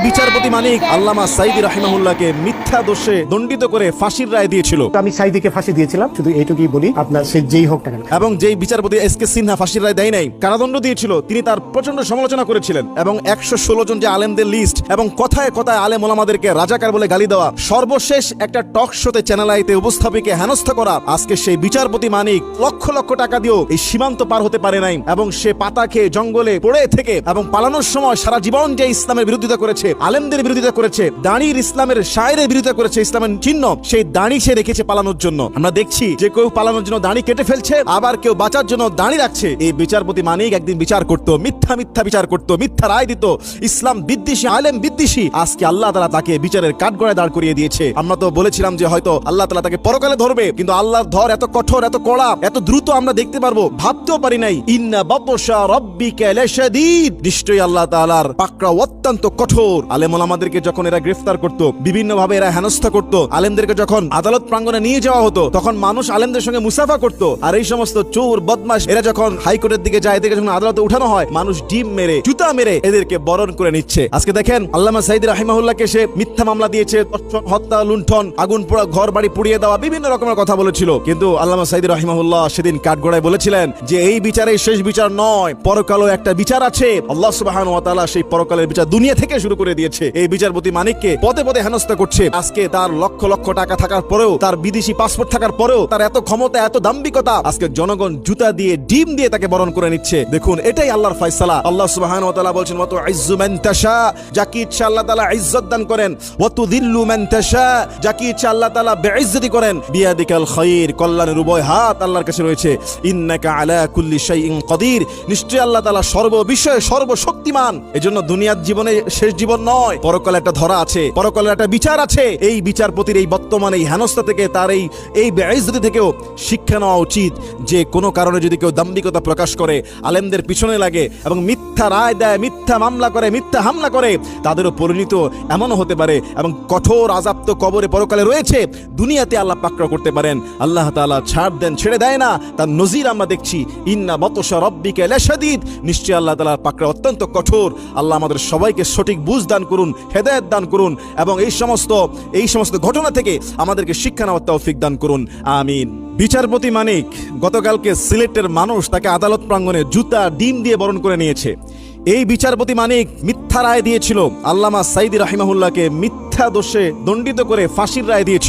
বিচারপতি মানিক আল্লামা সাঈদী রাহিমাহুল্লাহকে মিথ্যা দোষে দণ্ডিত করে ফাঁসির রায় দিয়েছিল। আমি সাঈদীকে ফাঁসি দিয়েছিলাম, শুধু এইটুকুই বলি, আপনার সে যেই হোক না কেন। এবং যেই বিচারপতি এসকে সিনহা ফাঁসির রায় দেয় নাই, কারাদণ্ড দিয়েছিল, তিনি তার প্রচন্ড সমালোচনা করেছিলেন। এবং 116 জন যে আলেমদের লিস্ট এবং কথায় কথায় আলেম ওলামাদেরকে রাজাকার বলে গালি দেওয়া, সর্বশেষ একটা টক শোতে চ্যানেল আইতে উপস্থাপিকে হেনস্থা করা, আজকে সেই বিচারপতি মানিক লক্ষ লক্ষ টাকা দিয়েও এই সীমান্ত পার হতে পারে নাই। এবং সে পাতা খেয়ে জঙ্গলে পড়ে থেকে এবং পালানোর সময় সারা জীবন যে ইসলামের বিরোধিতা করেছে, আলেমদের বিরোধিতা করেছে, দাঁড়ির ইসলামের শায়েরের বিরোধিতা করেছে, ইসলামের চিহ্ন সেই দাঁড়ি সে রেখেছে পালানোর জন্য। আমরা দেখছি যে কেউ পালানোর জন্য দাঁড়ি কেটে ফেলছে, আবার কেউ বাঁচার জন্য দাঁড়ি রাখছে। এই বিচারপতি মানিক একদিন বিচার করতো, মিথ্যা মিথ্যা বিচার করতো, মিথ্যা রায় দিত, ইসলাম বিদ্বেষী, আলেম বিদ্বেষী। আজকে আল্লাহ তাআলা তাকে বিচারের কাঠগড়ায় দাঁড় করিয়ে দিয়েছে। আমরা তো বলেছিলাম যে হয়তো আল্লাহ তাআলা তাকে পরকালে ধরবে, কিন্তু আল্লাহর ধর এত কঠোর, এত কড়া, এত দ্রুত আমরা দেখতে পারবো ভাবতেও পারি নাই। ইন্না বাতশা রাব্বিকা লাশাদীদ, নিশ্চয়ই আল্লাহ তাআলার পাকড়াও অত্যন্ত কঠোর। আলেম ওলামাদেরকে যখন এরা গ্রেফতার করত, বিভিন্ন ভাবে এরা হেনস্থা করত, আলেমদেরকে যখন আদালত প্রাঙ্গণে নিয়ে যাওয়া হতো, তখন মানুষ আলেমদের সঙ্গে মুসাফা করত। আর এই সমস্ত চোর বদমাশ এরা যখন হাইকোর্টের দিকে যায়, এদেরকে যখন আদালতে উঠানো হয়, মানুষ ডিম মেরে, জুতা মেরে এদেরকে বরণ করে নিচ্ছে। আজকে দেখেন আল্লামা সাঈদী রাহিমাহুল্লাহকে সে মিথ্যা মামলা দিয়েছে, হত্যা, লুণ্ঠন, আগুন পোড়া, ঘর বাড়ি পুড়িয়ে দেওয়া, বিভিন্ন রকমের কথা বলেছিল। কিন্তু আল্লামা সাঈদী রাহিমাহুল্লাহ সেদিন কাঠগড়ায় বলেছিলেন যে এই বিচারে শেষ বিচার নয়, পরকালও একটা বিচার আছে। আল্লাহ সুবহানাহু ওয়া তাআলা সেই পরকালের বিচার দুনিয়া থেকে শুরু করে দিয়েছে। এই বিচারপতি মানিককে পদে পদে হেনস্থা করছে। আজকে তার লক্ষ লক্ষ টাকা থাকার পরেও, তার বিদেশি পাসপোর্ট থাকার পরেও, তার এত ক্ষমতা, এত দাম্ভিকতা, আজকে জনগণ জুতা দিয়ে, ডিম দিয়ে তাকে বরণ করে নিচ্ছে। দেখুন, এটাই আল্লাহর ফয়সালা। আল্লাহ সুবহানাহু ওয়া তাআলা বলছেন, ওয়া তুইজ্জু মান তাশা, যাকে ইচ্ছা আল্লাহ তাআলা ইজ্জত দান করেন, ওয়া তুযিল্লু মান তাশা, যাকে ইচ্ছা আল্লাহ তাআলা বেইজ্জতি করেন। বিয়াদিকাল খায়র, কল্যাণের উভয় হাত আল্লাহর কাছে রয়েছে। ইন্নাকা আলা কুল্লি শাইইন কাদির, নিশ্চয়ই আল্লাহ তাআলা সর্ববিষয়ে সর্বশক্তিমান। এজন্য দুনিয়ার জীবনে শেষ জীবন নয়, পরকালে একটা ধরা আছে, পরকালের একটা বিচার আছে। এই বিচারপতির এই বর্তমানে এই হেনস্থা থেকে, তার এই বেইজ্জতি থেকেও শিক্ষা নেওয়া উচিত যে কোনো কারণে যদি কেউ দাম্ভিকতা প্রকাশ করে, আলেমদের পিছনে লাগে এবং মিথ্যা রায় দেয়, মিথ্যা মামলা করে, মিথ্যা হামলা করে, তাদেরও পরিণত এমনও হতে পারে এবং কঠোর আযাব তো কবরে পরকালে রয়েছে, দুনিয়াতে আল্লাহ পাকড়াও করতে পারেন। আল্লাহ তাআলা ছাড় দেন, ছেড়ে দেয় না, তার নজির আমরা দেখছি। ইন্না বাতশা রাব্বিকা লাশাদীদ, নিশ্চয়ই আল্লাহ তাআলার পাকড়াও অত্যন্ত কঠোর। আল্লাহ আমাদের সবাইকে সঠিক বুঝ দান করুন, হেদায়েত দান করুন এবং এই সমস্ত ঘটনা থেকে আমাদেরকে শিক্ষা নেওয়ার তৌফিক দান করুন, আমিন। বিচারপতি মানিক গতকালকে সিলেটের মানুষ তাকে আদালত প্রাঙ্গণে জুতা, ডিম দিয়ে বরণ করে নিয়েছে। এই বিচারপতি মানিক মিথ্যা রায় দিয়েছিল, আল্লামা সাঈদী রাহিমাহুল্লাহকে মিথ্যা দোষে দণ্ডিত করে ফাঁসির রায় দিয়েছিল।